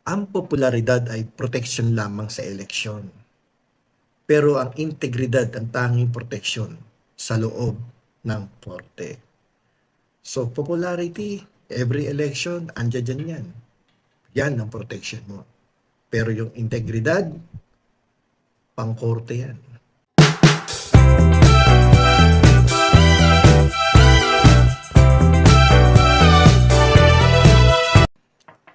Ang popularidad ay proteksyon lamang sa eleksyon. Pero ang integridad ang tanging proteksyon sa loob ng korte. So popularity, every election, andyan dyan yan. Yan ang protection mo. Pero yung integridad, pang-korte yan.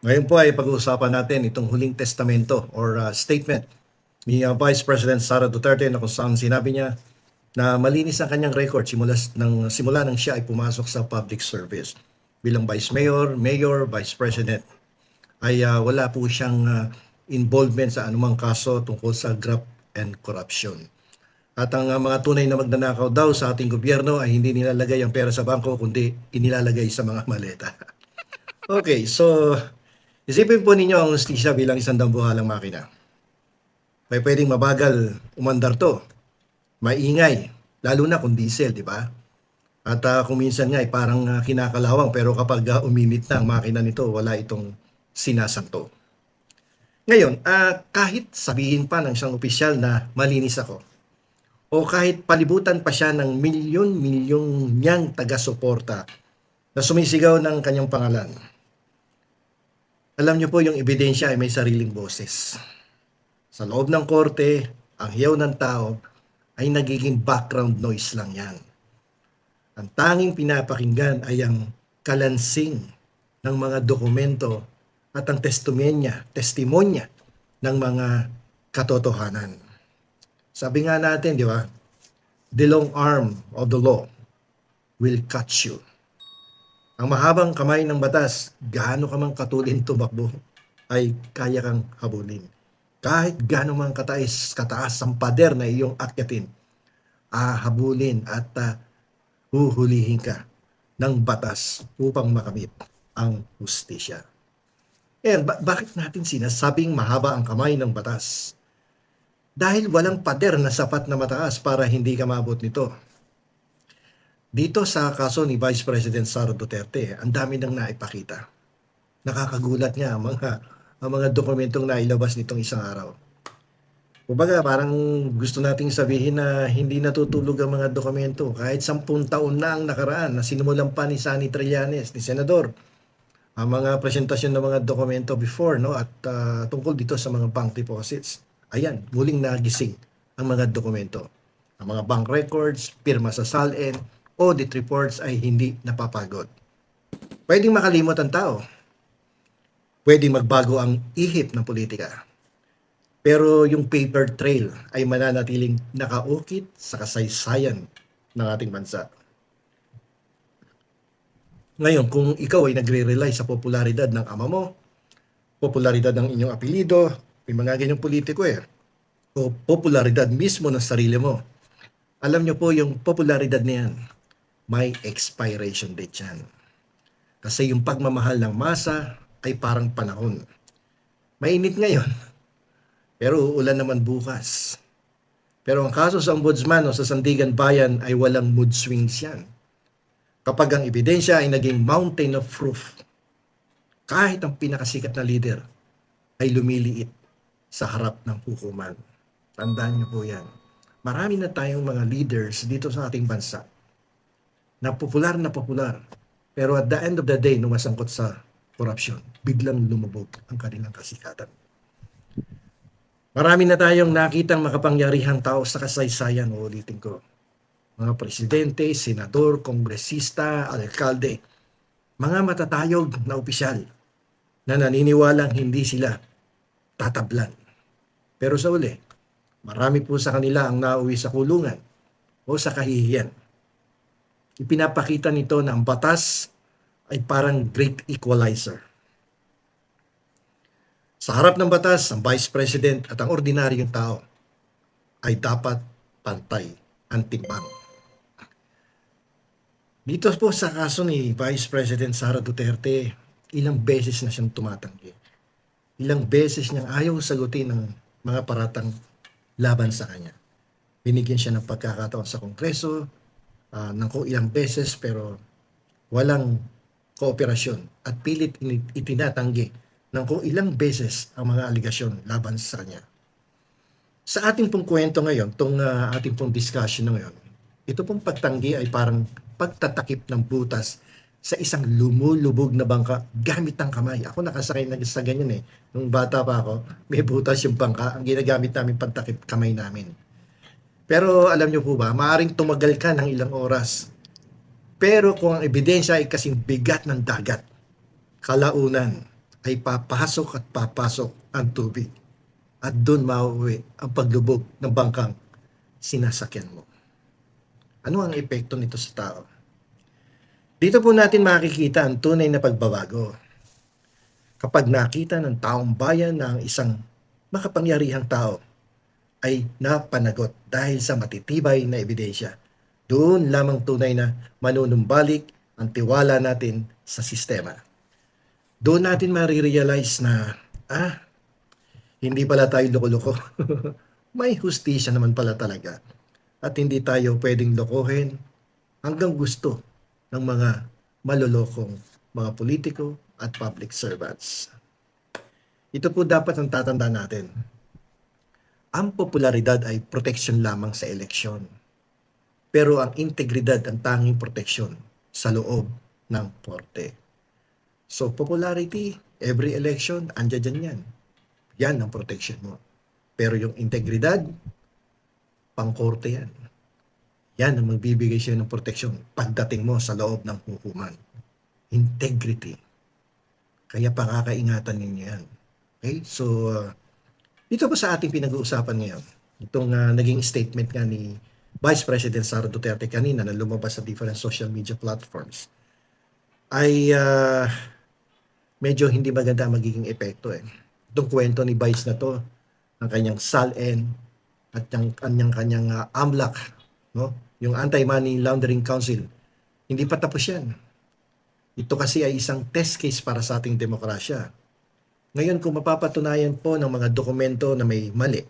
Ngayon po ay pag-uusapan natin itong huling testamento or statement ni Vice President Sara Duterte na kung saan sinabi niya na malinis ang kanyang record simula nang siya ay pumasok sa public service. Bilang Vice Mayor, Mayor, Vice President ay wala po siyang involvement sa anumang kaso tungkol sa graft and corruption. At ang mga tunay na magnanakaw daw sa ating gobyerno ay hindi nilalagay ang pera sa bangko kundi inilalagay sa mga maleta. Okay, so isipin po ninyo ang hustisya bilang isang dambuhalang makina. May pwedeng mabagal umandar to, maingay, lalo na kung diesel, di ba? At kung minsan nga ay parang kinakalawang, pero kapag uminit na ang makina nito, wala itong sinasanto. Ngayon, kahit sabihin pa ng isang opisyal na malinis ako, o kahit palibutan pa siya ng milyon-milyong niyang taga-suporta na sumisigaw ng kanyang pangalan, alam niyo po yung ebidensya ay may sariling boses. Sa loob ng korte, ang hiyaw ng tao ay nagiging background noise lang yan. Ang tanging pinapakinggan ay ang kalansing ng mga dokumento at ang testimonya ng mga katotohanan. Sabi nga natin, di ba? The long arm of the law will catch you. Ang mahabang kamay ng batas, gaano ka mang katulin tumakbo, ay kaya kang habulin. Kahit gaano mang kataas ang pader na iyong akyatin, habulin at huhulihin ka ng batas upang makamit ang hustisya. Bakit natin sinasabing mahaba ang kamay ng batas? Dahil walang pader na sapat na mataas para hindi ka maabot nito. Dito sa kaso ni Vice President Sara Duterte, ang dami nang naipakita. Nakakagulat nga ang mga dokumentong nailabas nitong isang araw. Kumbaga, parang gusto nating sabihin na hindi natutulog ang mga dokumento. Kahit 10 taon na ang nakaraan na sinimulan pa ni Sonny Trillanes, ni Senador, ang mga presentasyon ng mga dokumento before, no, at tungkol dito sa mga bank deposits. Ayan, muling nagising ang mga dokumento. Ang mga bank records, pirma sa SALN, audit reports ay hindi napapagod. Pwedeng makalimot ang tao. Pwedeng magbago ang ihip ng politika. Pero yung paper trail ay mananatiling nakaukit sa kasaysayan ng ating bansa. Ngayon, kung ikaw ay nagre-rely sa popularidad ng ama mo, popularidad ng inyong apelido, may mga ganyang politiko o popularidad mismo ng sarili mo, alam nyo po yung popularidad na yan, may expiration date yan. Kasi yung pagmamahal ng masa ay parang panahon. Mainit ngayon, pero uulan naman bukas. Pero ang kaso sa ombudsman o sa Sandigan Bayan ay walang mood swings yan. Kapag ang ebidensya ay naging mountain of proof, kahit ang pinakasikat na leader ay lumiliit sa harap ng hukuman. Tandaan niyo po yan. Marami na tayong mga leaders dito sa ating bansa na popular, pero at the end of the day, nung masangkot sa corruption, biglang lumubog ang kanilang kasikatan. Marami na tayong nakitang makapangyarihang tao sa kasaysayan, ulitin ko. Mga presidente, senador, kongresista, alkalde, mga matatayog na opisyal na naniniwalang hindi sila tatablan. Pero sa uli, marami po sa kanila ang nauwi sa kulungan o sa kahihiyan. Ipinapakita nito na ang batas ay parang great equalizer. Sa harap ng batas, ang Vice President at ang ordinaryong tao ay dapat pantay ang timbang. Dito po sa kaso ni Vice President Sara Duterte, ilang beses na siyang tumatanggi. Ilang beses niyang ayaw sagutin ng mga paratang laban sa kanya. Binigyan siya ng pagkakataon sa Kongreso, ng ilang beses pero walang kooperasyon at pilit itinatanggi ng kung ilang beses ang mga aligasyon laban sa kanya. Sa ating pong kwento ngayon, itong ating pong discussion na ngayon, ito pong pagtanggi ay parang pagtatakip ng butas sa isang lumulubog na bangka gamit ang kamay. Ako nakasakay na sa ganyan eh. Nung bata pa ako, may butas yung bangka. Ang ginagamit namin pagtakip kamay namin. Pero alam nyo po ba, maaaring tumagal ka ng ilang oras. Pero kung ang ebidensya ay kasing bigat ng dagat, kalaunan ay papasok at papasok ang tubig. At doon mauwi ang paglubog ng bangkang sinasakyan mo. Ano ang epekto nito sa tao? Dito po natin makikita ang tunay na pagbabago. Kapag nakita ng taong bayan na ang isang makapangyarihang tao ay napanagot dahil sa matitibay na ebidensya, doon lamang tunay na manunumbalik ang tiwala natin sa sistema. Doon natin marirealize na, hindi pala tayo loko-loko. May hustisya naman pala talaga. At hindi tayo pwedeng lokohin hanggang gusto ng mga malolokong mga politiko at public servants. Ito po dapat ang tatandaan natin. Ang popularidad ay proteksyon lamang sa eleksyon. Pero ang integridad ang tanging proteksyon sa loob ng korte. So popularity, every election, andyan yan. Yan ang protection mo. Pero yung integridad, pangkorte yan. Yan ang magbibigay siya ng proteksyon pagdating mo sa loob ng hukuman. Integrity. Kaya pakakaingatan ninyo yan. Okay? So, dito po sa ating pinag-uusapan ngayon, itong naging statement nga ni Vice President Sara Duterte kanina na lumabas sa different social media platforms, ay medyo hindi maganda ang magiging epekto eh. Itong kwento ni Vice na to, ang kanyang SALN at ang kanyang AMLAC, no? Yung Anti-Money Laundering Council, hindi pa tapos yan. Ito kasi ay isang test case para sa ating demokrasya. Ngayon, kung mapapatunayan po ng mga dokumento na may mali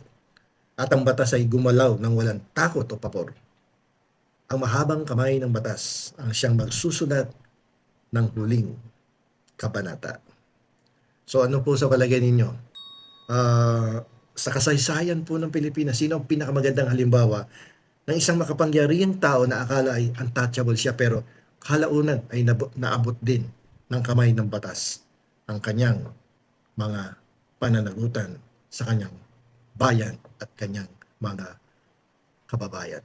at ang batas ay gumalaw ng walang takot o pabor, ang mahabang kamay ng batas ang siyang magsusulat ng huling kabanata. So ano po sa palagay ninyo? Sa kasaysayan po ng Pilipinas, sino ang pinakamagandang halimbawa ng isang makapangyarihang tao na akala ay untouchable siya pero kalaunan ay naabot din ng kamay ng batas ang kanyang mga pananagutan sa kanyang bayan at kanyang mga kababayan?